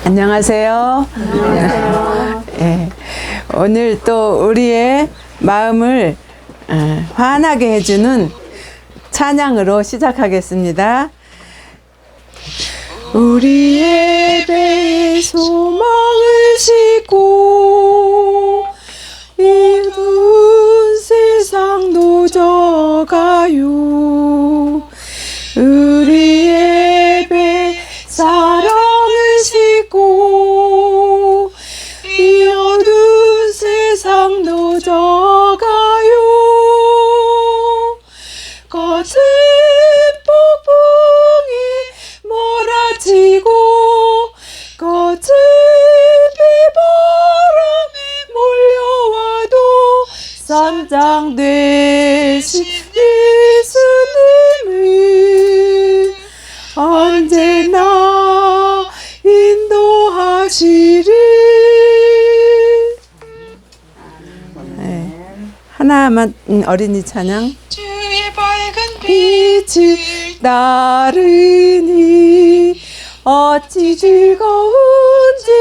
안녕하세요. 안녕하세요. 예, 오늘 또 우리의 마음을 환하게 해주는 찬양으로 시작하겠습니다. 우리의 배에 소망을 싣고 이둔 세상 노져가요. 우리의 배 사랑을 싣고 이 어두운 세상 노져가요. 거친 폭풍이 몰아치고 거친 비바람이 몰려와도 선장 되신 예수님을 언제나 인도하시리. 네. 하나만 어린이 찬양. 주의 밝은 빛을 따르니 어찌 즐거운지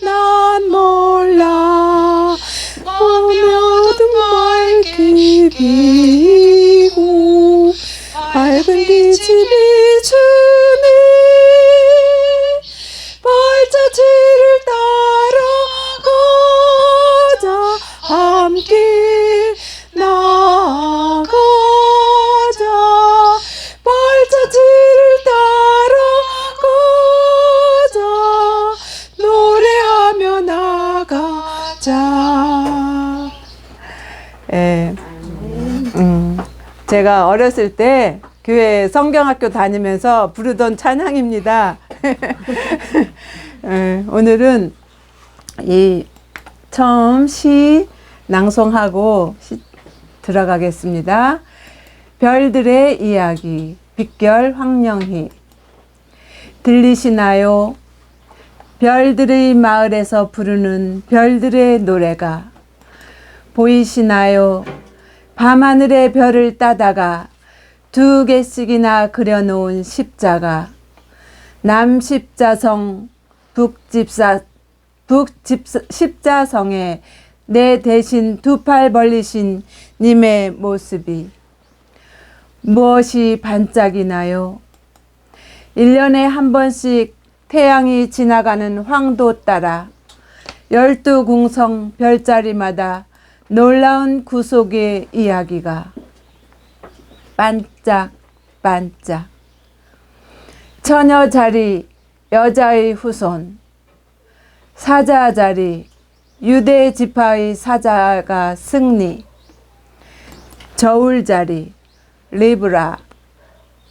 난 몰라. 보며도 밝게 비고 밝은 빛이 비추니 발자취를 따라가자. 함께 나가자. 발자취를 따라가자. 노래하며 나가자. 예. 제가 어렸을 때 교회 성경학교 다니면서 부르던 찬양입니다. 오늘은 처음 시 낭송하고 들어가겠습니다. 별들의 이야기, 빗결 황령희. 들리시나요? 별들의 마을에서 부르는 별들의 노래가. 보이시나요? 밤하늘의 별을 따다가 2개씩이나 그려놓은 십자가. 남십자성 십자성에 내 대신 2팔 벌리신 님의 모습이. 무엇이 반짝이나요? 1년에 한 번씩 태양이 지나가는 황도 따라 12궁성 별자리마다 놀라운 구속의 이야기가 반짝반짝. 처녀 자리 여자의 후손, 사자 자리 유대 지파의 사자가 승리, 저울 자리 리브라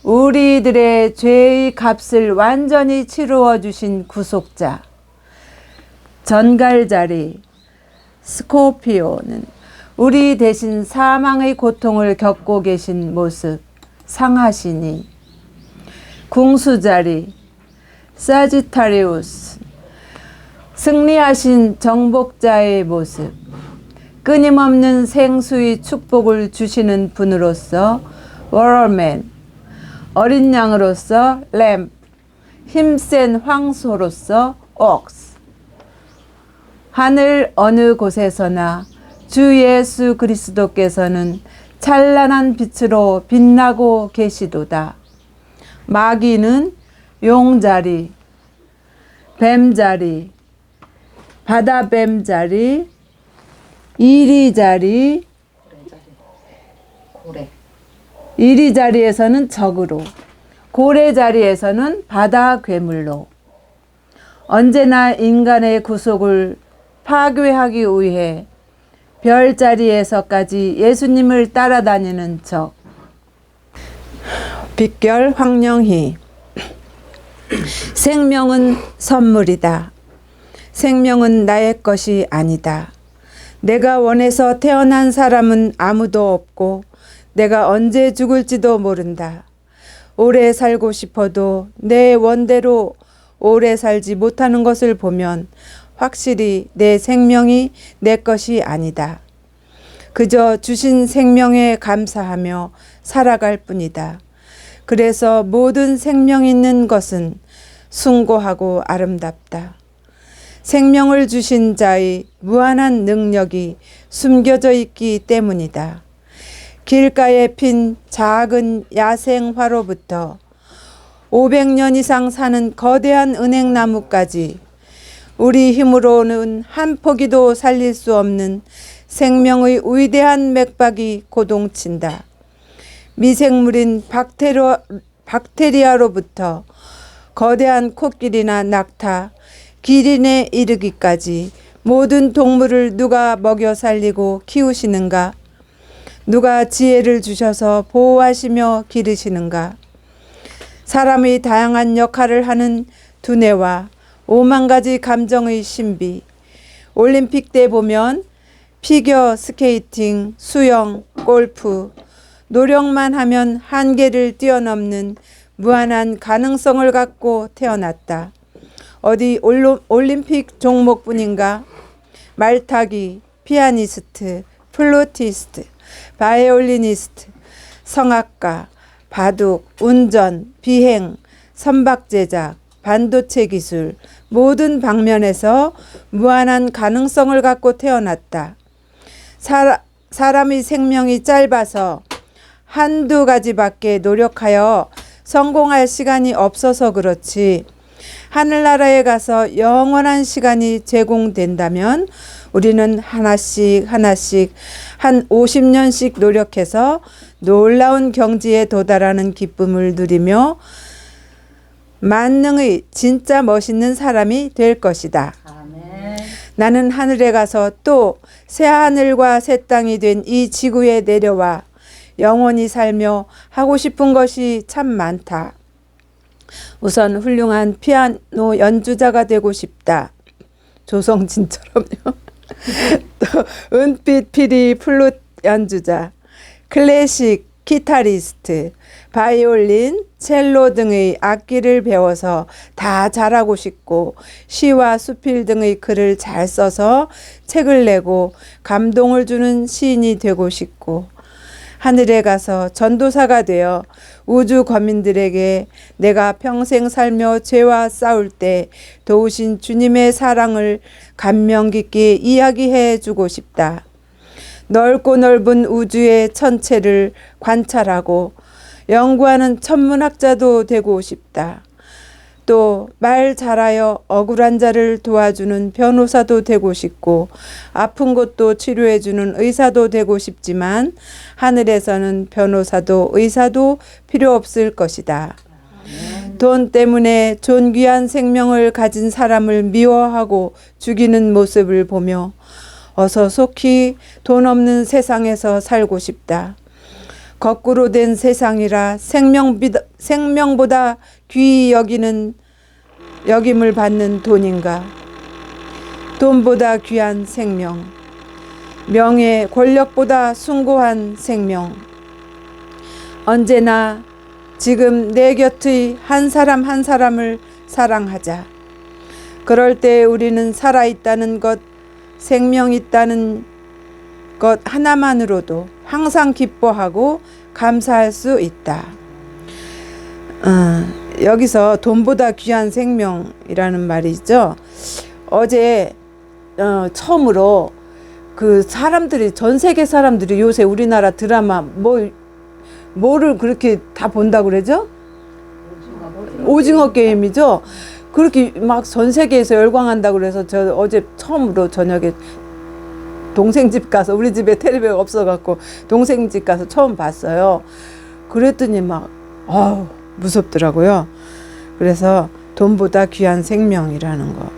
우리들의 죄의 값을 완전히 치루어 주신 구속자, 전갈 자리 스코피오는 우리 대신 사망의 고통을 겪고 계신 모습 상하시니, 궁수자리 사지타리우스 승리하신 정복자의 모습, 끊임없는 생수의 축복을 주시는 분으로서 워러맨, 어린 양으로서 램, 힘센 황소로서 옥스. 하늘 어느 곳에서나 주 예수 그리스도께서는 찬란한 빛으로 빛나고 계시도다. 마귀는 용자리, 뱀자리, 바다뱀자리, 이리자리, 이리자리에서는 적으로, 고래자리에서는 바다 괴물로 언제나 인간의 구속을 파괴하기 위해 별자리에서까지 예수님을 따라다니는 적. 빗결 황령희. 생명은 선물이다. 생명은 나의 것이 아니다. 내가 원해서 태어난 사람은 아무도 없고 내가 언제 죽을지도 모른다. 오래 살고 싶어도 내 원대로 오래 살지 못하는 것을 보면 확실히 내 생명이 내 것이 아니다. 그저 주신 생명에 감사하며 살아갈 뿐이다. 그래서 모든 생명 있는 것은 숭고하고 아름답다. 생명을 주신 자의 무한한 능력이 숨겨져 있기 때문이다. 길가에 핀 작은 야생화로부터 500년 이상 사는 거대한 은행나무까지 우리 힘으로는 한 포기도 살릴 수 없는 생명의 위대한 맥박이 고동친다. 미생물인 박테리아로부터 거대한 코끼리나 낙타, 기린에 이르기까지 모든 동물을 누가 먹여 살리고 키우시는가? 누가 지혜를 주셔서 보호하시며 기르시는가? 사람의 다양한 역할을 하는 두뇌와 5만 가지 감정의 신비. 올림픽 때 보면 피겨 스케이팅, 수영, 골프, 노력만 하면 한계를 뛰어넘는 무한한 가능성을 갖고 태어났다. 어디 올림픽 종목뿐인가? 말타기, 피아니스트, 플루티스트, 바이올리니스트, 성악가, 바둑, 운전, 비행, 선박 제작, 반도체 기술, 모든 방면에서 무한한 가능성을 갖고 태어났다. 사람의 생명이 짧아서 한두 가지밖에 노력하여 성공할 시간이 없어서 그렇지, 하늘나라에 가서 영원한 시간이 제공된다면 우리는 하나씩 한 50년씩 노력해서 놀라운 경지에 도달하는 기쁨을 누리며 만능의 진짜 멋있는 사람이 될 것이다. 아멘. 나는 하늘에 가서 또 새하늘과 새 땅이 된 이 지구에 내려와 영원히 살며 하고 싶은 것이 참 많다. 우선 훌륭한 피아노 연주자가 되고 싶다. 조성진처럼요. 또 은빛 피리 플룻 연주자, 클래식 기타리스트, 바이올린, 첼로 등의 악기를 배워서 다 잘하고 싶고, 시와 수필 등의 글을 잘 써서 책을 내고 감동을 주는 시인이 되고 싶고, 하늘에 가서 전도사가 되어 우주 거민들에게 내가 평생 살며 죄와 싸울 때 도우신 주님의 사랑을 감명 깊게 이야기해 주고 싶다. 넓고 넓은 우주의 천체를 관찰하고 연구하는 천문학자도 되고 싶다. 또 말 잘하여 억울한 자를 도와주는 변호사도 되고 싶고, 아픈 곳도 치료해주는 의사도 되고 싶지만 하늘에서는 변호사도 의사도 필요 없을 것이다. 돈 때문에 존귀한 생명을 가진 사람을 미워하고 죽이는 모습을 보며 어서 속히 돈 없는 세상에서 살고 싶다. 거꾸로 된 세상이라 생명보다 귀히 여김을 받는 돈인가? 돈보다 귀한 생명, 명예, 권력보다 숭고한 생명. 언제나 지금 내 곁의 한 사람 한 사람을 사랑하자. 그럴 때 우리는 살아있다는 것, 생명 있다는 것 하나만으로도 항상 기뻐하고 감사할 수 있다. 여기서 돈보다 귀한 생명이라는 말이죠. 어제 처음으로 그 사람들이, 전 세계 사람들이 요새 우리나라 드라마 뭐를 그렇게 다 본다고 그러죠? 오징어 게임이죠. 그렇게 막 전 세계에서 열광한다고 그래서 저 어제 처음으로 저녁에 동생 집 가서, 우리 집에 텔레비가 없어갖고 동생 집 가서 처음 봤어요. 그랬더니 막 무섭더라고요. 그래서 돈보다 귀한 생명이라는 거.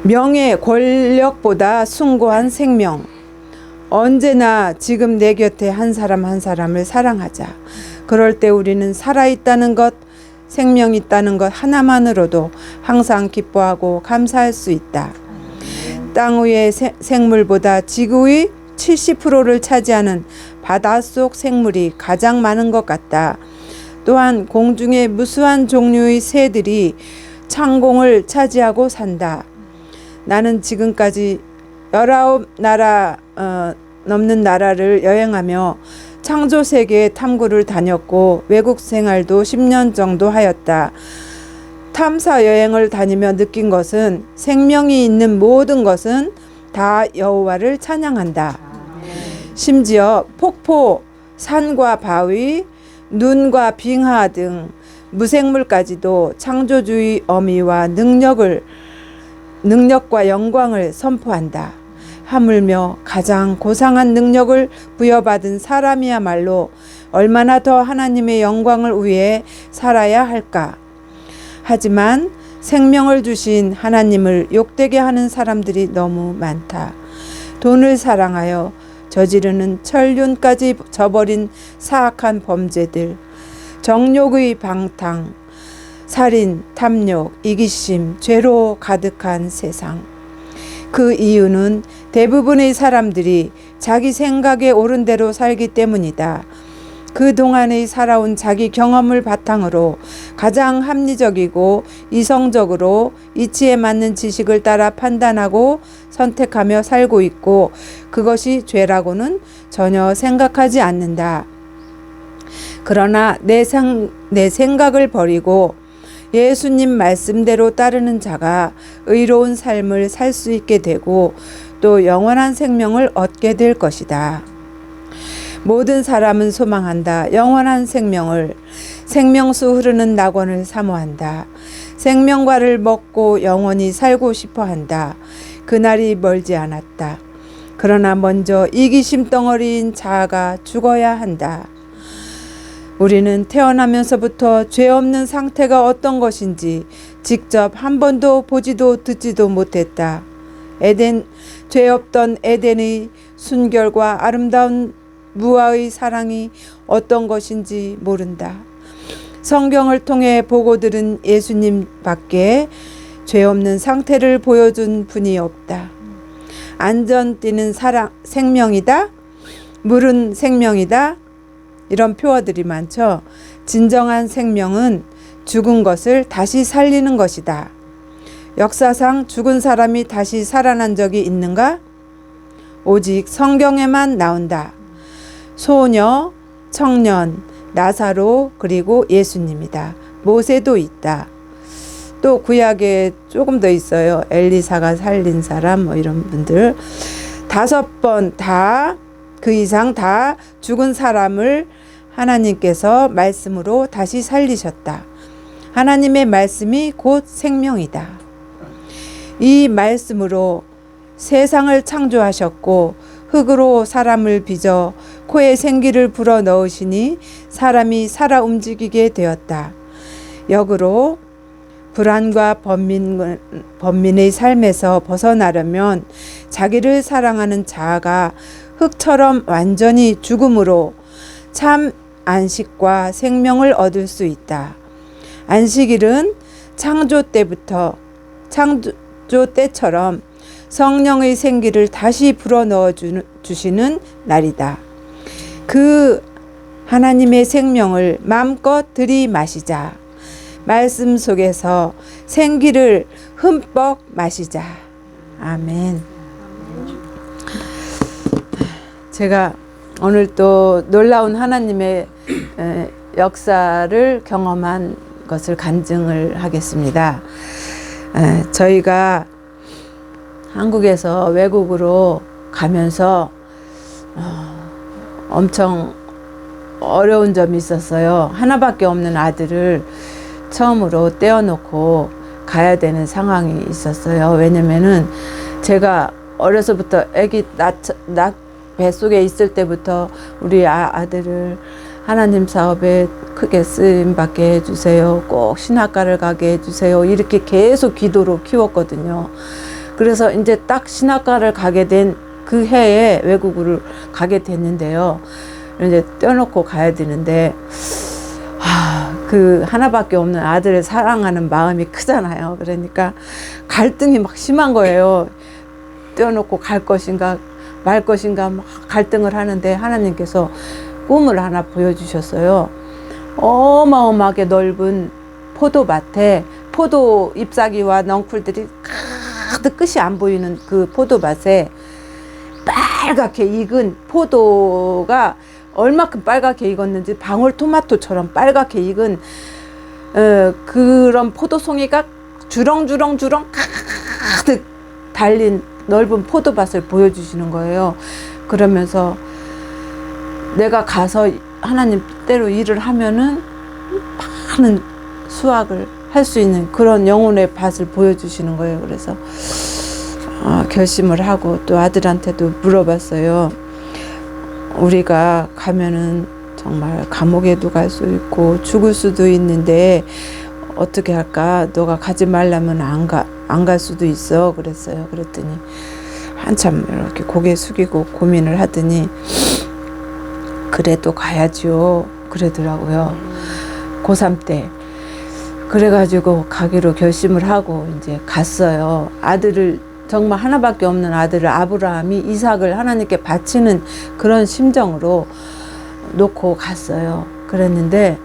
명예, 권력보다 숭고한 생명. 언제나 지금 내 곁에 한 사람 한 사람을 사랑하자. 그럴 때 우리는 살아있다는 것, 생명 있다는 것 하나만으로도 항상 기뻐하고 감사할 수 있다. 땅 위의 생물보다 지구의 70%를 차지하는 바닷속 생물이 가장 많은 것 같다. 또한 공중의 무수한 종류의 새들이 창공을 차지하고 산다. 나는 지금까지 19나라 넘는 나라를 여행하며 창조세계 탐구를 다녔고 외국 생활도 10년 정도 하였다. 탐사 여행을 다니며 느낀 것은 생명이 있는 모든 것은 다 여호와를 찬양한다. 심지어 폭포, 산과 바위, 눈과 빙하 등 무생물까지도 창조주의 어미와 능력과 영광을 선포한다. 하물며 가장 고상한 능력을 부여받은 사람이야말로 얼마나 더 하나님의 영광을 위해 살아야 할까. 하지만 생명을 주신 하나님을 욕되게 하는 사람들이 너무 많다. 돈을 사랑하여 저지르는 천륜까지 저버린 사악한 범죄들, 정욕의 방탕, 살인, 탐욕, 이기심, 죄로 가득한 세상. 그 이유는 대부분의 사람들이 자기 생각에 옳은 대로 살기 때문이다. 그동안의 살아온 자기 경험을 바탕으로 가장 합리적이고 이성적으로 이치에 맞는 지식을 따라 판단하고 선택하며 살고 있고, 그것이 죄라고는 전혀 생각하지 않는다. 그러나 내 생각을 버리고 예수님 말씀대로 따르는 자가 의로운 삶을 살 수 있게 되고 또 영원한 생명을 얻게 될 것이다. 모든 사람은 소망한다. 영원한 생명을, 생명수 흐르는 낙원을 사모한다. 생명과를 먹고 영원히 살고 싶어 한다. 그날이 멀지 않았다. 그러나 먼저 이기심 덩어리인 자아가 죽어야 한다. 우리는 태어나면서부터 죄 없는 상태가 어떤 것인지 직접 한 번도 보지도 듣지도 못했다. 죄 없던 에덴의 순결과 아름다운 무아의 사랑이 어떤 것인지 모른다. 성경을 통해 보고 들은 예수님 밖에 죄 없는 상태를 보여준 분이 없다. 안전 뛰는 생명이다. 물은 생명이다. 이런 표어들이 많죠. 진정한 생명은 죽은 것을 다시 살리는 것이다. 역사상 죽은 사람이 다시 살아난 적이 있는가? 오직 성경에만 나온다. 소녀, 청년, 나사로, 그리고 예수님이다. 모세도 있다. 또 구약에 조금 더 있어요. 엘리사가 살린 사람 뭐 이런 분들. 5번 다, 그 이상 다 죽은 사람을 하나님께서 말씀으로 다시 살리셨다. 하나님의 말씀이 곧 생명이다. 이 말씀으로 세상을 창조하셨고 흙으로 사람을 빚어 코에 생기를 불어 넣으시니 사람이 살아 움직이게 되었다. 역으로 불안과 번민의 삶에서 벗어나려면 자기를 사랑하는 자아가 흙처럼 완전히 죽음으로 참 안식과 생명을 얻을 수 있다. 안식일은 창조 때처럼 성령의 생기를 다시 불어넣어 주시는 날이다. 그 하나님의 생명을 마음껏 들이마시자. 말씀 속에서 생기를 흠뻑 마시자. 아멘. 제가 오늘 또 놀라운 하나님의 역사를 경험한 것을 간증을 하겠습니다. 저희가 한국에서 외국으로 가면서 엄청 어려운 점이 있었어요. 하나밖에 없는 아들을 처음으로 떼어놓고 가야 되는 상황이 있었어요. 왜냐면은 제가 어려서부터 아기 뱃속에 있을 때부터 우리 아들을 하나님 사업에 크게 쓰임받게 해주세요. 꼭 신학과를 가게 해주세요. 이렇게 계속 기도로 키웠거든요. 그래서 이제 딱 신학과를 가게 된 그 해에 외국을 가게 됐는데요. 이제 떼어놓고 가야 되는데 그 하나밖에 없는 아들을 사랑하는 마음이 크잖아요. 그러니까 갈등이 막 심한 거예요. 떼어놓고 갈 것인가 말 것인가 막 갈등을 하는데 하나님께서 꿈을 하나 보여주셨어요. 어마어마하게 넓은 포도밭에 포도 잎사귀와 넝쿨들이 가득 끝이 안 보이는 그 포도밭에 빨갛게 익은 포도가 얼마큼 빨갛게 익었는지 방울토마토처럼 빨갛게 익은 그런 포도송이가 주렁주렁 가득 달린 넓은 포도밭을 보여주시는 거예요. 그러면서 내가 가서 하나님 뜻대로 일을 하면은 많은 수확을 할 수 있는 그런 영혼의 밭을 보여주시는 거예요. 그래서 결심을 하고 또 아들한테도 물어봤어요. 우리가 가면은 정말 감옥에도 갈 수 있고 죽을 수도 있는데 어떻게 할까? 너가 가지 말라면 안 갈 수도 있어. 그랬어요. 그랬더니 한참 이렇게 고개 숙이고 고민을 하더니 그래도 가야지요. 그러더라고요. 고3 때. 그래가지고 가기로 결심을 하고 이제 갔어요. 아들을 정말 하나밖에 없는 아들을 아브라함이 이삭을 하나님께 바치는 그런 심정으로 놓고 갔어요. 그랬는데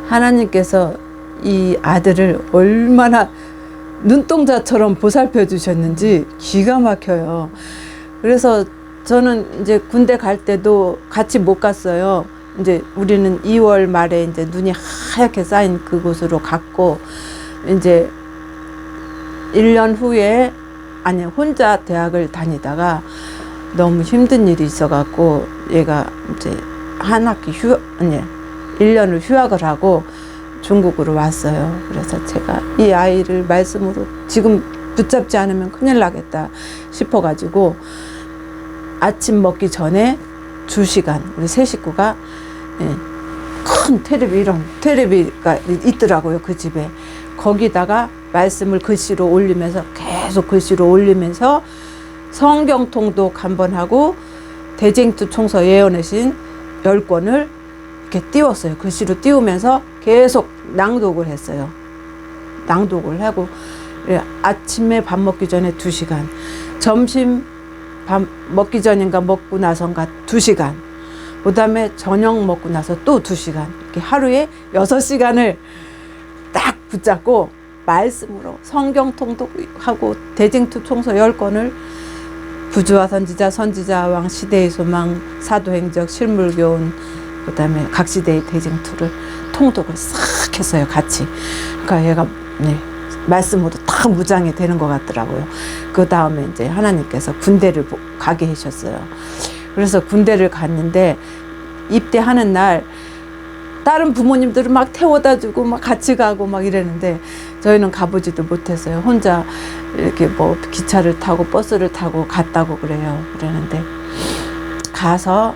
하나님께서 이 아들을 얼마나 눈동자처럼 보살펴 주셨는지 기가 막혀요. 그래서 저는 이제 군대 갈 때도 같이 못 갔어요. 이제 우리는 2월 말에 이제 눈이 하얗게 쌓인 그곳으로 갔고, 이제 1년 후에, 아니, 혼자 대학을 다니다가 너무 힘든 일이 있어갖고, 얘가 이제 한 학기 1년을 휴학을 하고 중국으로 왔어요. 그래서 제가 이 아이를 말씀으로 지금 붙잡지 않으면 큰일 나겠다 싶어가지고, 아침 먹기 전에 2시간, 우리 세 식구가 큰 테레비, 이런 테레비가 있더라고요. 그 집에. 거기다가 말씀을 글씨로 올리면서, 계속 글씨로 올리면서 성경 통독 한번 하고 대쟁투 총서 예언의 10권을 이렇게 띄웠어요. 글씨로 띄우면서 계속 낭독을 했어요. 낭독을 하고, 아침에 밥 먹기 전에 2시간, 점심 밥 먹기 전인가 먹고 나선가 2시간, 그 다음에 저녁 먹고 나서 또 2시간, 이렇게 하루에 6시간을 딱 붙잡고 말씀으로 성경 통독하고 대쟁투 총서 10권을 부주와 선지자, 선지자 왕, 시대의 소망, 사도행적, 실물교훈, 그 다음에 각 시대의 대쟁투를 통독을 싹 했어요. 같이. 그러니까 얘가 말씀으로 다 무장이 되는 것 같더라고요. 그 다음에 이제 하나님께서 군대를 가게 하셨어요. 그래서 군대를 갔는데 입대하는 날 다른 부모님들은 막 태워다 주고 막 같이 가고 막 이랬는데 저희는 가보지도 못했어요. 혼자 이렇게 뭐 기차를 타고 버스를 타고 갔다고 그래요. 그러는데 가서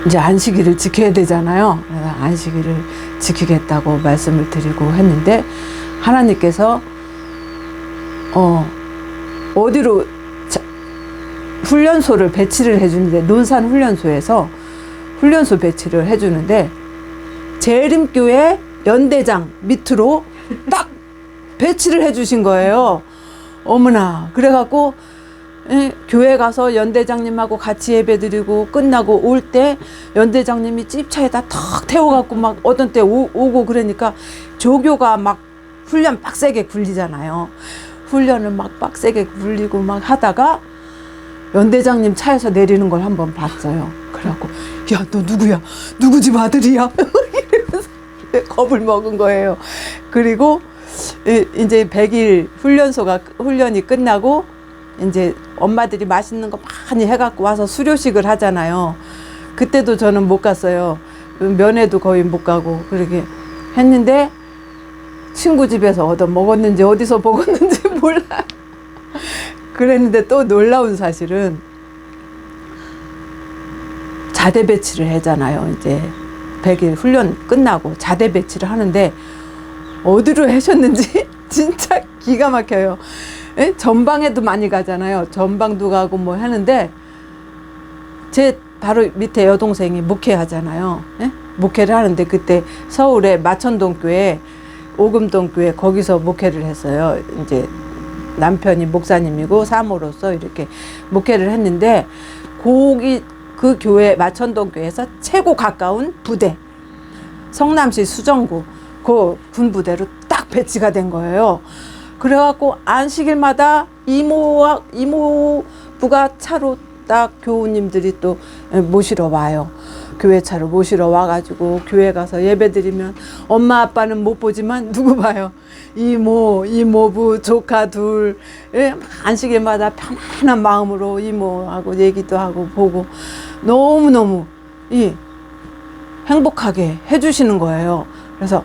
이제 안식일을 지켜야 되잖아요. 그래서 안식일을 지키겠다고 말씀을 드리고 했는데 하나님께서 어디로 훈련소를 배치를 해주는데, 논산 훈련소에서 훈련소 배치를 해주는데 재림교회 연대장 밑으로 딱 배치를 해주신 거예요. 어머나. 그래갖고 교회 가서 연대장님하고 같이 예배드리고 끝나고 올 때 연대장님이 찝차에다 턱 태워갖고 막 어떤 때 오고 그러니까 조교가 막 훈련 빡세게 굴리잖아요. 훈련을 막 빡세게 굴리고 막 하다가 연대장님 차에서 내리는 걸 한번 봤어요. 그래갖고 야, 너 누구야? 누구 집 아들이야? 이러면서 겁을 먹은 거예요. 그리고 이제 100일 훈련이 끝나고 이제 엄마들이 맛있는 거 많이 해갖고 와서 수료식을 하잖아요. 그때도 저는 못 갔어요. 면회도 거의 못 가고 그렇게 했는데 친구 집에서 얻어 먹었는지 어디서 먹었는지 몰라. 그랬는데 또 놀라운 사실은 자대 배치를 하잖아요. 이제 100일 훈련 끝나고 자대 배치를 하는데 어디로 하셨는지 진짜 기가 막혀요. 전방에도 많이 가잖아요. 전방도 가고 뭐 하는데 제 바로 밑에 여동생이 목회하잖아요. 목회를 하는데 그때 서울에 마천동 교회, 오금동 교회 거기서 목회를 했어요. 이제 남편이 목사님이고 사모로서 이렇게 목회를 했는데 그 교회, 마천동 교회에서 최고 가까운 부대, 성남시 수정구 그 군부대로 딱 배치가 된 거예요. 그래갖고 안식일마다 이모부가 차로 딱 교우님들이 또 모시러 와요. 교회차로 모시러 와가지고 교회 가서 예배 드리면 엄마 아빠는 못 보지만 누구 봐요? 이모, 이모부, 조카 둘 안식일마다 편안한 마음으로 이모하고 얘기도 하고 보고 너무너무 행복하게 해주시는 거예요. 그래서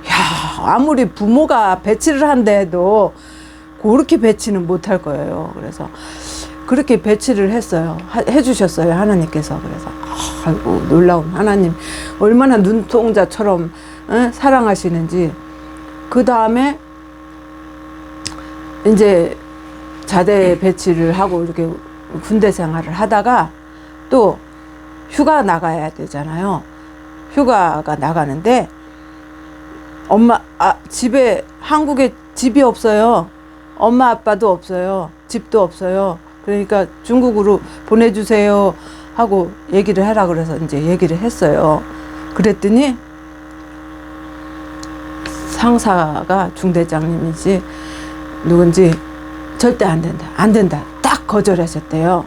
야, 아무리 부모가 배치를 한데도 그렇게 배치는 못할 거예요. 그래서 그렇게 배치를 해주셨어요, 하나님께서. 그래서 아이고 놀라운 하나님, 얼마나 눈동자처럼 사랑하시는지. 그 다음에 이제 자대 배치를 하고 이렇게 군대 생활을 하다가 또 휴가 나가야 되잖아요. 휴가가 나가는데 집에, 한국에 집이 없어요. 엄마 아빠도 없어요. 집도 없어요. 그러니까 중국으로 보내주세요 하고 얘기를 해라 그래서 이제 얘기를 했어요. 그랬더니 상사가 중대장님이지 누군지 절대 안 된다, 안 된다 딱 거절하셨대요.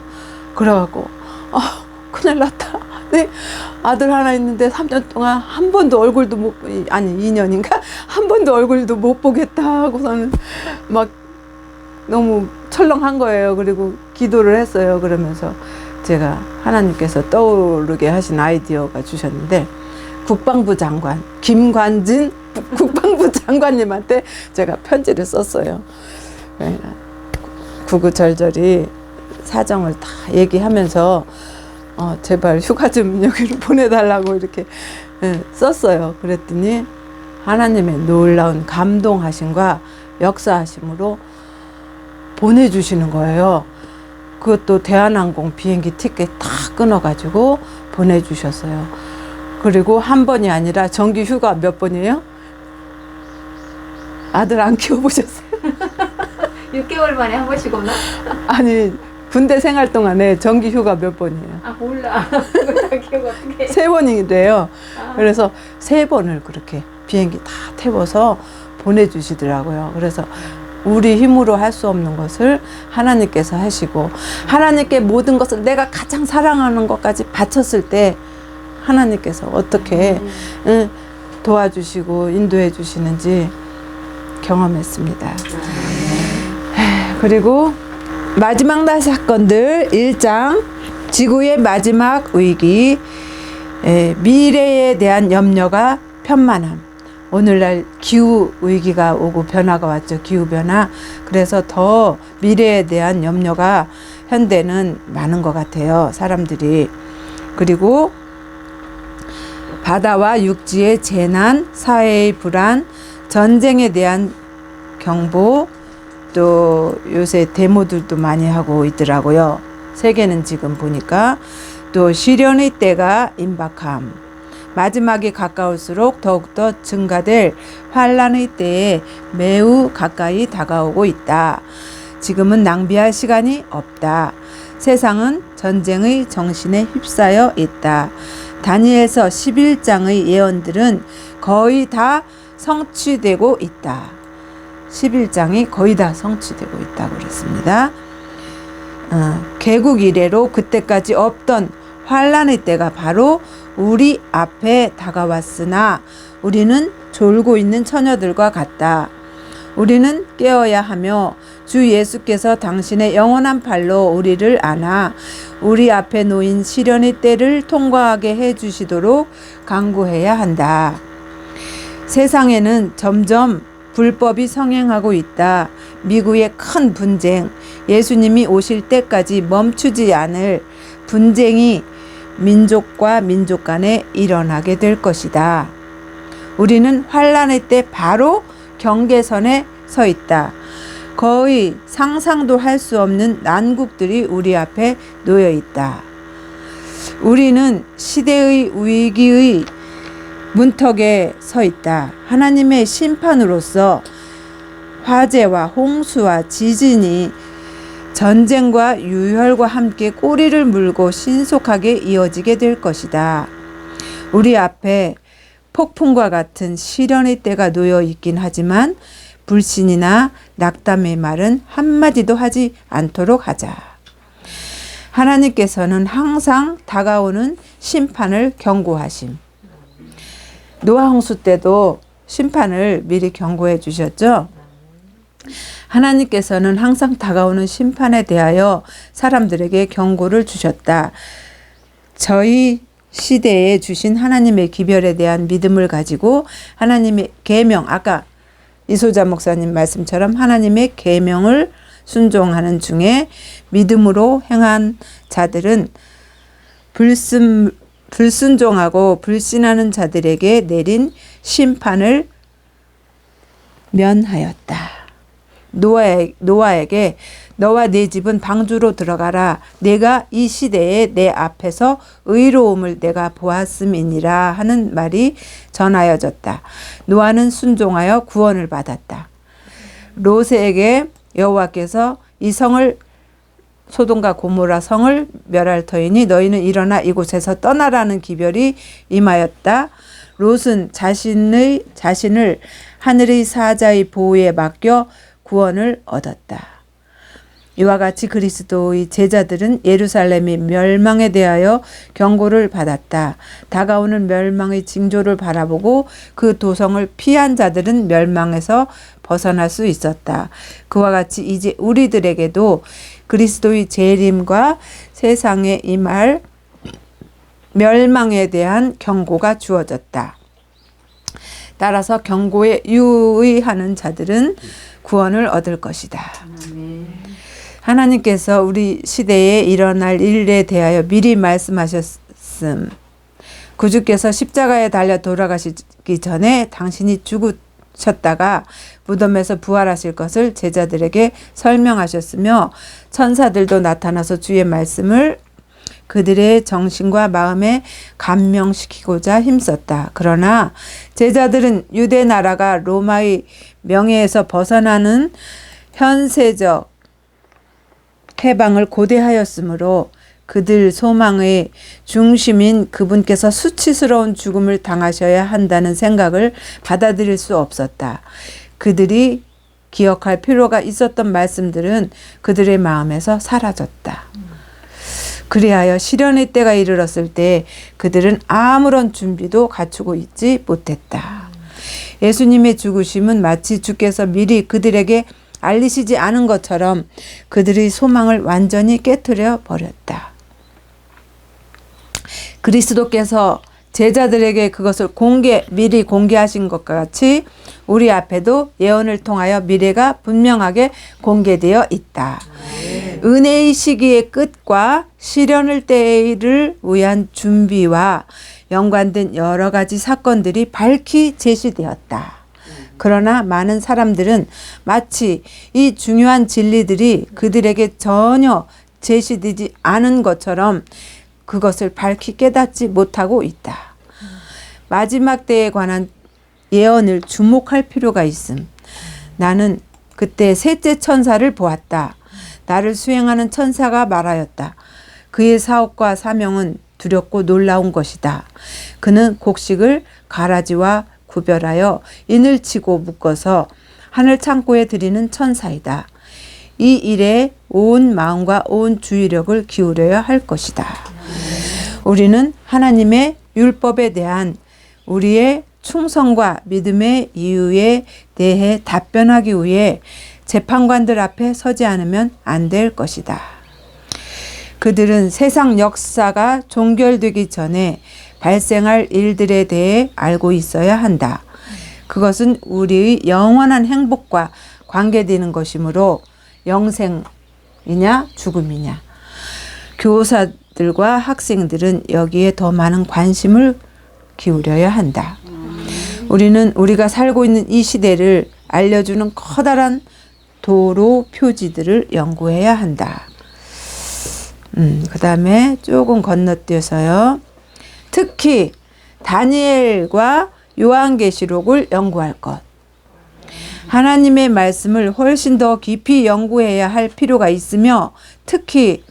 그래갖고 큰일 났다. 네, 아들 하나 있는데 3년 동안 한 번도 얼굴도 못, 아니 2년인가? 한 번도 얼굴도 못 보겠다 하고서는 막 너무 철렁한 거예요. 그리고 기도를 했어요. 그러면서 제가 하나님께서 떠오르게 하신 아이디어가 주셨는데, 국방부 장관 김관진 국방부 장관님한테 제가 편지를 썼어요. 구구절절히 사정을 다 얘기하면서 제발 휴가 좀 여기로 보내달라고 이렇게 썼어요. 그랬더니 하나님의 놀라운 감동하심과 역사하심으로 보내주시는 거예요. 그것도 대한항공 비행기 티켓 다 끊어가지고 보내주셨어요. 그리고 한 번이 아니라 정기 휴가 몇 번이에요? 아들 안 키워보셨어요? 6개월 만에 한 번씩 오나? 아니, 군대 생활 동안에 정기 휴가 몇 번이에요? 몰라. 그걸 다 기억 어떻게 해? 3번이래요. 그래서 3번을 그렇게 비행기 다 태워서 보내주시더라고요. 그래서 우리 힘으로 할 수 없는 것을 하나님께서 하시고, 하나님께 모든 것을 내가 가장 사랑하는 것까지 바쳤을 때 하나님께서 어떻게 도와주시고 인도해 주시는지 경험했습니다. 그리고 마지막 날 사건들 1장, 지구의 마지막 위기, 미래에 대한 염려가 편만함. 오늘날 기후 위기가 오고 변화가 왔죠. 기후 변화. 그래서 더 미래에 대한 염려가 현대는 많은 것 같아요, 사람들이. 그리고 바다와 육지의 재난, 사회의 불안, 전쟁에 대한 경보, 또 요새 데모들도 많이 하고 있더라고요. 세계는 지금 보니까. 또 시련의 때가 임박함. 마지막이 가까울수록 더욱더 증가될 환란의 때에 매우 가까이 다가오고 있다. 지금은 낭비할 시간이 없다. 세상은 전쟁의 정신에 휩싸여 있다. 다니엘서 11장의 예언들은 거의 다 성취되고 있다. 11장이 거의 다 성취되고 있다고 그랬습니다. 개국 이래로 그때까지 없던 환란의 때가 바로 우리 앞에 다가왔으나 우리는 졸고 있는 처녀들과 같다. 우리는 깨어야 하며 주 예수께서 당신의 영원한 팔로 우리를 안아 우리 앞에 놓인 시련의 때를 통과하게 해주시도록 간구해야 한다. 세상에는 점점 불법이 성행하고 있다. 미국의 큰 분쟁, 예수님이 오실 때까지 멈추지 않을 분쟁이 민족과 민족 간에 일어나게 될 것이다. 우리는 환란의 때 바로 경계선에 서 있다. 거의 상상도 할 수 없는 난국들이 우리 앞에 놓여 있다. 우리는 시대의 위기의 문턱에 서 있다. 하나님의 심판으로서 화재와 홍수와 지진이 전쟁과 유혈과 함께 꼬리를 물고 신속하게 이어지게 될 것이다. 우리 앞에 폭풍과 같은 시련의 때가 놓여 있긴 하지만 불신이나 낙담의 말은 한마디도 하지 않도록 하자. 하나님께서는 항상 다가오는 심판을 경고하심. 노아 홍수 때도 심판을 미리 경고해 주셨죠. 하나님께서는 항상 다가오는 심판에 대하여 사람들에게 경고를 주셨다. 저희 시대에 주신 하나님의 기별에 대한 믿음을 가지고 하나님의 계명, 아까 이소자 목사님 말씀처럼 하나님의 계명을 순종하는 중에 믿음으로 행한 자들은 불순종하고 불신하는 자들에게 내린 심판을 면하였다. 노아에게 너와 네 집은 방주로 들어가라. 내가 이 시대에 내 앞에서 의로움을 내가 보았음이니라 하는 말이 전하여졌다. 노아는 순종하여 구원을 받았다. 롯에게 여호와께서 이 성을 소돔과 고모라 성을 멸할 터이니 너희는 일어나 이곳에서 떠나라는 기별이 임하였다. 롯은 자신을 하늘의 사자의 보호에 맡겨 구원을 얻었다. 이와 같이 그리스도의 제자들은 예루살렘의 멸망에 대하여 경고를 받았다. 다가오는 멸망의 징조를 바라보고 그 도성을 피한 자들은 멸망에서 벗어날 수 있었다. 그와 같이 이제 우리들에게도 그리스도의 재림과 세상에 임할 멸망에 대한 경고가 주어졌다. 따라서 경고에 유의하는 자들은 구원을 얻을 것이다. 하나님께서 우리 시대에 일어날 일에 대하여 미리 말씀하셨음. 구주께서 십자가에 달려 돌아가시기 전에 당신이 죽으셨다가 무덤에서 부활하실 것을 제자들에게 설명하셨으며 천사들도 나타나서 주의 말씀을 그들의 정신과 마음에 감명시키고자 힘썼다. 그러나 제자들은 유대 나라가 로마의 명예에서 벗어나는 현세적 해방을 고대하였으므로 그들 소망의 중심인 그분께서 수치스러운 죽음을 당하셔야 한다는 생각을 받아들일 수 없었다. 그들이 기억할 필요가 있었던 말씀들은 그들의 마음에서 사라졌다. 그리하여 시련의 때가 이르렀을 때 그들은 아무런 준비도 갖추고 있지 못했다. 예수님의 죽으심은 마치 주께서 미리 그들에게 알리시지 않은 것처럼 그들의 소망을 완전히 깨트려 버렸다. 그리스도께서 제자들에게 그것을 미리 공개하신 것과 같이 우리 앞에도 예언을 통하여 미래가 분명하게 공개되어 있다. 은혜의 시기의 끝과 시련의 때를 위한 준비와 연관된 여러 가지 사건들이 밝히 제시되었다. 그러나 많은 사람들은 마치 이 중요한 진리들이 그들에게 전혀 제시되지 않은 것처럼 그것을 밝히 깨닫지 못하고 있다. 마지막 때에 관한 예언을 주목할 필요가 있음. 나는 그때 셋째 천사를 보았다. 나를 수행하는 천사가 말하였다. 그의 사업과 사명은 두렵고 놀라운 것이다. 그는 곡식을 가라지와 구별하여 인을 치고 묶어서 하늘 창고에 들이는 천사이다. 이 일에 온 마음과 온 주의력을 기울여야 할 것이다. 우리는 하나님의 율법에 대한 우리의 충성과 믿음의 이유에 대해 답변하기 위해 재판관들 앞에 서지 않으면 안 될 것이다. 그들은 세상 역사가 종결되기 전에 발생할 일들에 대해 알고 있어야 한다. 그것은 우리의 영원한 행복과 관계되는 것이므로 영생이냐 죽음이냐. 교사들과 학생들은 여기에 더 많은 관심을 기울여야 한다. 우리는 우리가 살고 있는 이 시대를 알려주는 커다란 도로 표지들을 연구해야 한다. 그 다음에 조금 건너뛰어서요. 특히 다니엘과 요한계시록을 연구할 것. 하나님의 말씀을 훨씬 더 깊이 연구해야 할 필요가 있으며 특히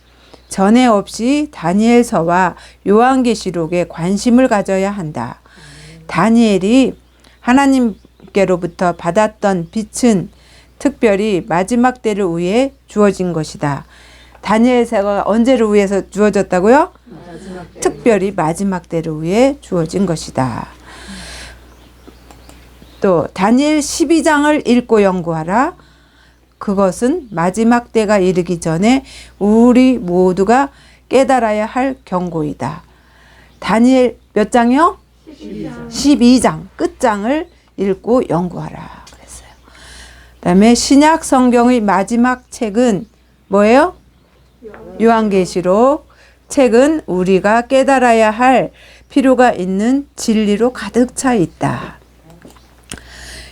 전에 없이 다니엘서와 요한계시록에 관심을 가져야 한다. 다니엘이 하나님께로부터 받았던 빛은 특별히 마지막 때를 위해 주어진 것이다. 다니엘서가 언제를 위해서 주어졌다고요? 특별히 마지막 때를 위해 주어진 것이다. 또 다니엘 12장을 읽고 연구하라. 그것은 마지막 때가 이르기 전에 우리 모두가 깨달아야 할 경고이다. 다니엘 몇 장이요? 12장 끝장을 읽고 연구하라 그랬어요. 그다음에 신약 성경의 마지막 책은 뭐예요? 요한계시록. 책은 우리가 깨달아야 할 필요가 있는 진리로 가득 차 있다.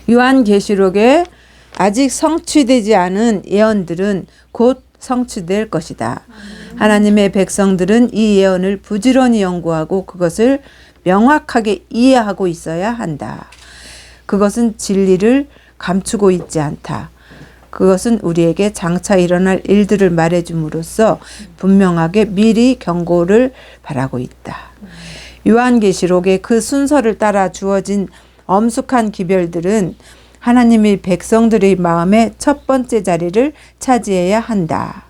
요한계시록에 아직 성취되지 않은 예언들은 곧 성취될 것이다. 하나님의 백성들은 이 예언을 부지런히 연구하고 그것을 명확하게 이해하고 있어야 한다. 그것은 진리를 감추고 있지 않다. 그것은 우리에게 장차 일어날 일들을 말해줌으로써 분명하게 미리 경고를 바라고 있다. 요한계시록의 그 순서를 따라 주어진 엄숙한 기별들은 하나님의 백성들의 마음의 첫 번째 자리를 차지해야 한다.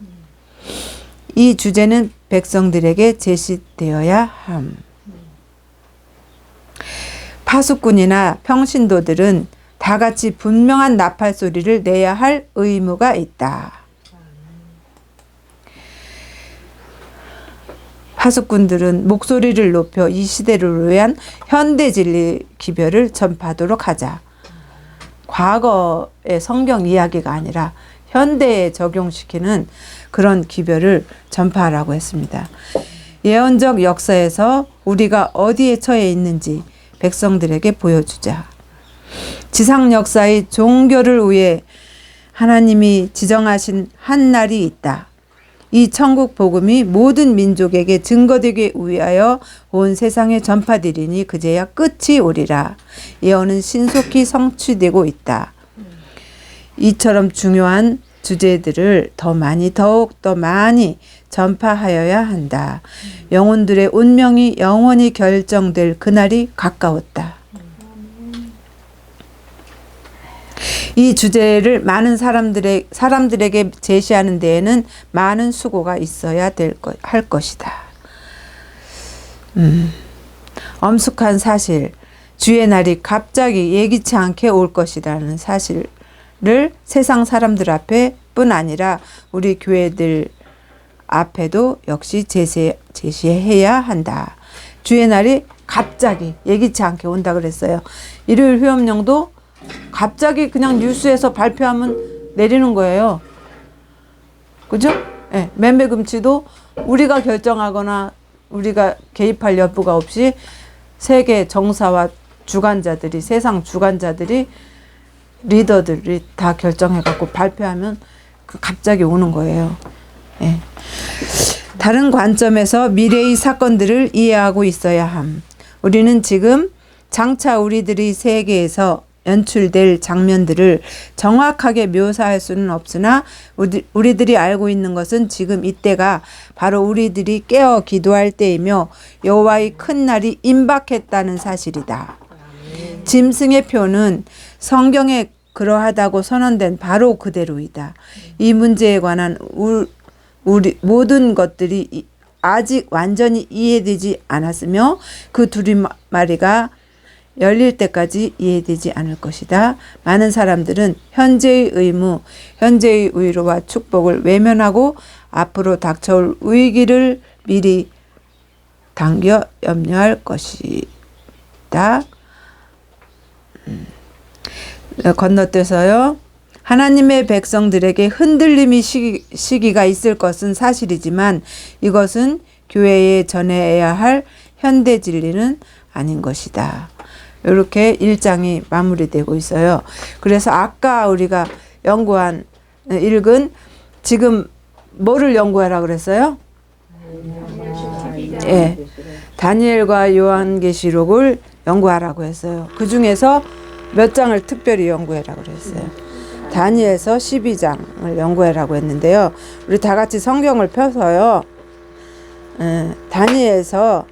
이 주제는 백성들에게 제시되어야 함. 파수꾼이나 평신도들은 다 같이 분명한 나팔 소리를 내야 할 의무가 있다. 파수꾼들은 목소리를 높여 이 시대를 위한 현대 진리 기별을 전파하도록 하자. 과거의 성경 이야기가 아니라 현대에 적용시키는 그런 기별을 전파하라고 했습니다. 예언적 역사에서 우리가 어디에 처해 있는지 백성들에게 보여주자. 지상 역사의 종교를 위해 하나님이 지정하신 한 날이 있다. 이 천국 복음이 모든 민족에게 증거되기 위하여 온 세상에 전파되리니 그제야 끝이 오리라. 예언은 신속히 성취되고 있다. 이처럼 중요한 주제들을 더욱 더 많이 전파하여야 한다. 영혼들의 운명이 영원히 결정될 그날이 가까웠다. 이 주제를 많은 사람들에게 제시하는 데에는 많은 수고가 있어야 할 것이다. 엄숙한 사실, 주의 날이 갑자기 예기치 않게 올 것이라는 사실을 세상 사람들 앞에 뿐 아니라 우리 교회들 앞에도 역시 제시해야 한다. 주의 날이 갑자기 예기치 않게 온다 그랬어요. 일요일 휴업령도 갑자기 그냥 뉴스에서 발표하면 내리는 거예요. 그죠? 네, 매매금치도 우리가 결정하거나 우리가 개입할 여부가 없이 세계 정사와 주관자들이, 세상 주관자들이, 리더들이 다 결정해갖고 발표하면 갑자기 오는 거예요. 네. 다른 관점에서 미래의 사건들을 이해하고 있어야 함. 우리는 지금 장차 우리들이 세계에서 연출될 장면들을 정확하게 묘사할 수는 없으나 우리들이 알고 있는 것은 지금 이때가 바로 우리들이 깨어 기도할 때이며 여호와의 큰 날이 임박했다는 사실이다. 짐승의 표는 성경에 그러하다고 선언된 바로 그대로이다. 이 문제에 관한 우리 모든 것들이 아직 완전히 이해되지 않았으며 그 두리마리가 열릴 때까지 이해되지 않을 것이다. 많은 사람들은 현재의 의무, 현재의 위로와 축복을 외면하고 앞으로 닥쳐올 위기를 미리 당겨 염려할 것이다. 건너뛰어서요. 하나님의 백성들에게 흔들림의 시기가 있을 것은 사실이지만 이것은 교회에 전해야 할 현대 진리는 아닌 것이다. 이렇게 1장이 마무리되고 있어요. 그래서 아까 우리가 읽은 지금 뭐를 연구하라 그랬어요? 예, 다니엘과 요한계시록을 연구하라고 했어요. 그 중에서 몇 장을 특별히 연구하라고 그랬어요. 다니엘서 12장을 연구하라고 했는데요. 우리 다 같이 성경을 펴서요. 다니엘서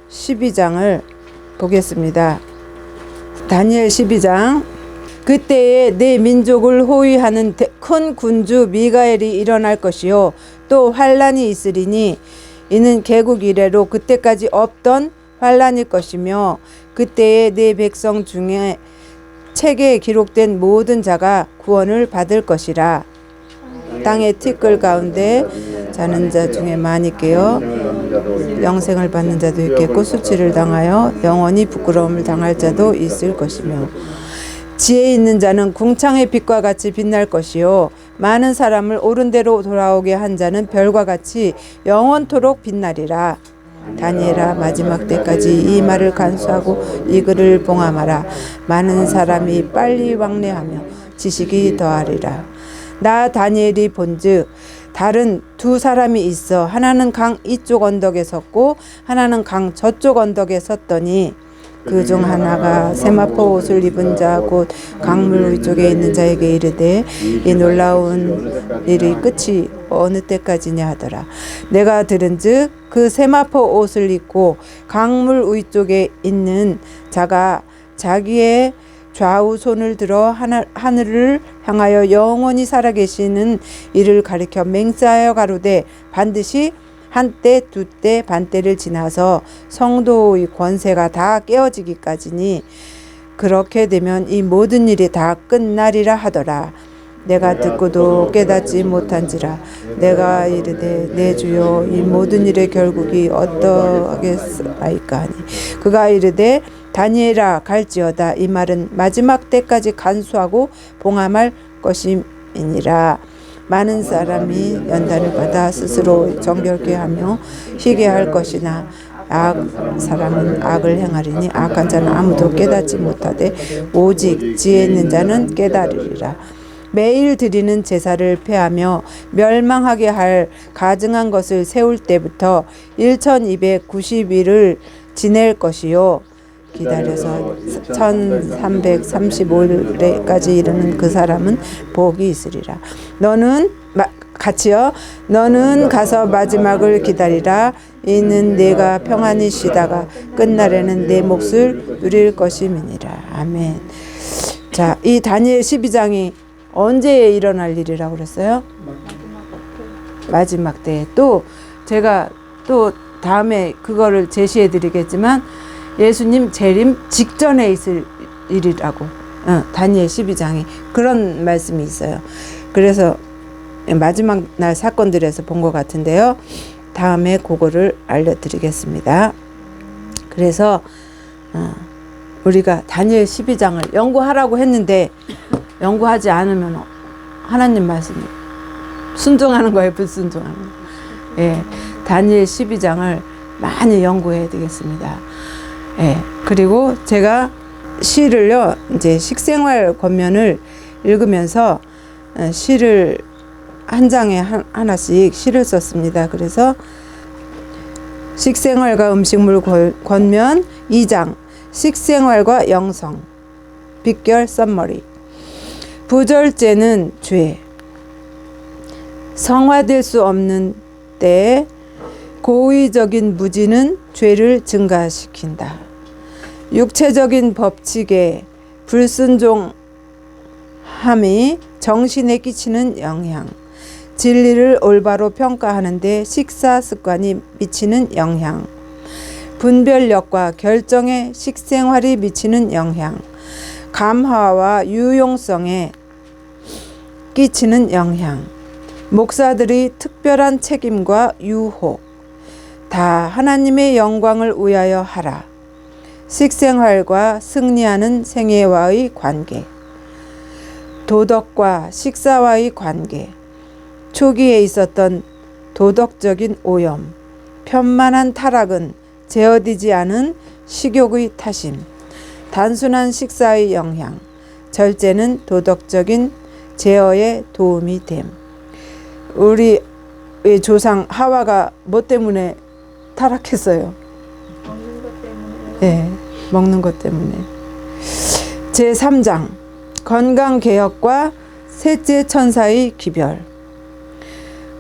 12장을 보겠습니다. 다니엘 12장. 그때에 내 민족을 호위하는 큰 군주 미가엘이 일어날 것이요 또 환란이 있으리니 이는 개국 이래로 그때까지 없던 환란일 것이며 그때에 내 백성 중에 책에 기록된 모든 자가 구원을 받을 것이라. 땅의 티끌 가운데 자는 자 중에 많이 깨어 영생을 받는 자도 있겠고 수치를 당하여 영원히 부끄러움을 당할 자도 있을 것이며 지혜 있는 자는 궁창의 빛과 같이 빛날 것이요 많은 사람을 옳은 대로 돌아오게 한 자는 별과 같이 영원토록 빛나리라. 다니엘아, 마지막 때까지 이 말을 간수하고 이 글을 봉함하라. 많은 사람이 빨리 왕래하며 지식이 더하리라. 나 다니엘이 본즉 다른 두 사람이 있어 하나는 강 이쪽 언덕에 섰고 하나는 강 저쪽 언덕에 섰더니 그 중 하나가 세마포 옷을 입은 자 곧 강물 위쪽에 있는 자에게 이르되 이 놀라운 일이 끝이 어느 때까지냐 하더라. 내가 들은즉 그 세마포 옷을 입고 강물 위쪽에 있는 자가 자기의 좌우 손을 들어 하늘을 향하여 영원히 살아계시는 이를 가리켜 맹세하여 가로되 반드시 한때 두때 반때를 지나서 성도의 권세가 다 깨어지기까지니 그렇게 되면 이 모든 일이 다 끝나리라 하더라. 내가 듣고도 깨닫지 못한지라. 내가 이르되 내 주여 이 모든 일의 결국이 어떠하겠사이까 하니 그가 이르되 다니엘아 갈지어다. 이 말은 마지막 때까지 간수하고 봉함할 것임이니라. 많은 사람이 연단을 받아 스스로 정결케 하며 희게 할 것이나 악 사람은 악을 행하리니 악한 자는 아무도 깨닫지 못하되 오직 지혜 있는 자는 깨달으리라. 매일 드리는 제사를 폐하며 멸망하게 할 가증한 것을 세울 때부터 1290일을 지낼 것이요 기다려서 1335일까지 이르는 그 사람은 복이 있으리라. 너는 같이요. 너는 가서 마지막을 기다리라. 이는 내가 평안히 쉬다가 끝날에는 내 몫을 누릴 것임이니라. 아멘. 자, 이 다니엘 12장이 언제 일어날 일이라고 그랬어요? 마지막 때에. 또 제가 또 다음에 그거를 제시해 드리겠지만 예수님 재림 직전에 있을 일이라고 다니엘 12장이 그런 말씀이 있어요. 그래서 마지막 날 사건들에서 본 것 같은데요. 다음에 그거를 알려드리겠습니다. 그래서 우리가 다니엘 12장을 연구하라고 했는데 연구하지 않으면 하나님 말씀 순종하는 거예요, 불순종하는 거예요. 예, 다니엘 12장을 많이 연구해야 되겠습니다. 예, 그리고 제가 시를요, 이제 식생활 권면을 읽으면서 시를 한 장에 하나씩 시를 썼습니다. 그래서 식생활과 음식물 권면 2장, 식생활과 영성, 빗결 썸머리. 부절제는 죄, 성화될 수 없는 때에 고의적인 무지는 죄를 증가시킨다. 육체적인 법칙에 불순종함이 정신에 끼치는 영향, 진리를 올바로 평가하는데 식사 습관이 미치는 영향, 분별력과 결정에 식생활이 미치는 영향, 감화와 유용성에 끼치는 영향, 목사들이 특별한 책임과 유혹, 다 하나님의 영광을 위하여 하라. 식생활과 승리하는 생애와의 관계, 도덕과 식사와의 관계, 초기에 있었던 도덕적인 오염, 편만한 타락은 제어되지 않은 식욕의 타심, 단순한 식사의 영향, 절제는 도덕적인 제어에 도움이 됨. 우리의 조상 하와가 뭐 때문에 타락했어요? 먹는 것 때문에. 네, 먹는 것 때문에. 제3장 건강개혁과 셋째 천사의 기별.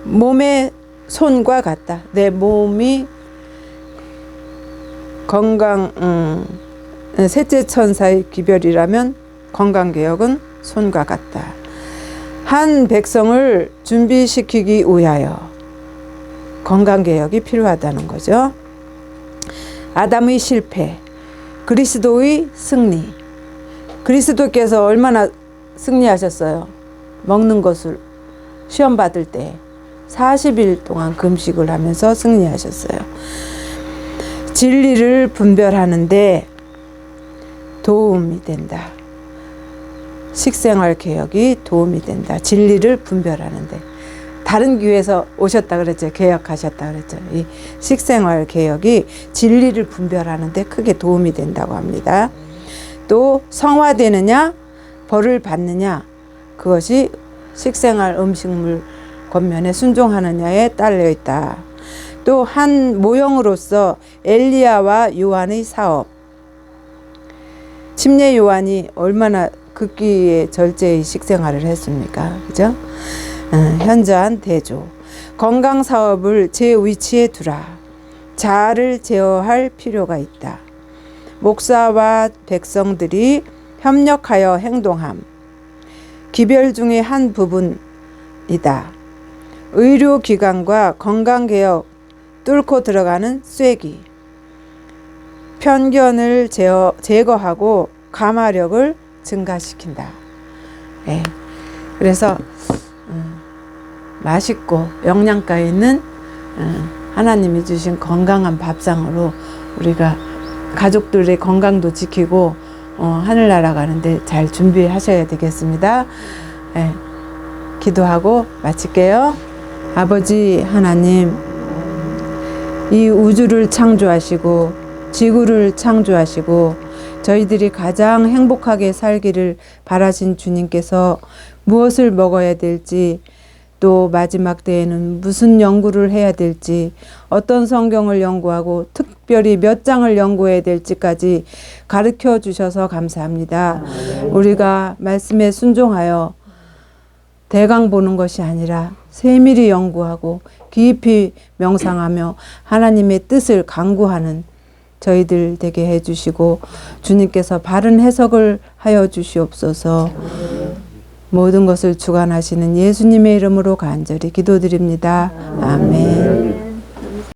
몸의 손과 같다. 내 몸이 셋째 천사의 기별이라면 건강개혁은 손과 같다. 한 백성을 준비시키기 위하여 건강개혁이 필요하다는 거죠. 아담의 실패, 그리스도의 승리. 그리스도께서 얼마나 승리하셨어요? 먹는 것을 시험 받을 때 40일 동안 금식을 하면서 승리하셨어요. 진리를 분별하는데 도움이 된다. 식생활 개혁이 도움이 된다. 진리를 분별하는데. 다른 교회에서 오셨다 그랬죠. 개혁하셨다 그랬죠. 이 식생활 개혁이 진리를 분별하는데 크게 도움이 된다고 합니다. 또 성화되느냐 벌을 받느냐, 그것이 식생활 음식물 권면에 순종하느냐에 딸려 있다. 또 한 모형으로서 엘리야와 요한의 사업. 침례 요한이 얼마나 극기의 절제의 식생활을 했습니까? 그죠? 현저한 대조. 건강 사업을 제 위치에 두라. 자아를 제어할 필요가 있다. 목사와 백성들이 협력하여 행동함. 기별 중의 한 부분이다. 의료기관과 건강개혁 뚫고 들어가는 쐐기. 편견을 제거하고 감화력을 증가시킨다. 네. 그래서 맛있고 영양가 있는 하나님이 주신 건강한 밥상으로 우리가 가족들의 건강도 지키고 하늘나라 가는데 잘 준비하셔야 되겠습니다. 네. 기도하고 마칠게요. 아버지 하나님, 이 우주를 창조하시고 지구를 창조하시고 저희들이 가장 행복하게 살기를 바라신 주님께서 무엇을 먹어야 될지, 또 마지막 때에는 무슨 연구를 해야 될지, 어떤 성경을 연구하고 특별히 몇 장을 연구해야 될지까지 가르쳐 주셔서 감사합니다. 우리가 말씀에 순종하여 대강 보는 것이 아니라 세밀히 연구하고 깊이 명상하며 하나님의 뜻을 간구하는 저희들 되게 해주시고, 주님께서 바른 해석을 하여 주시옵소서. 모든 것을 주관하시는 예수님의 이름으로 간절히 기도드립니다. 아멘.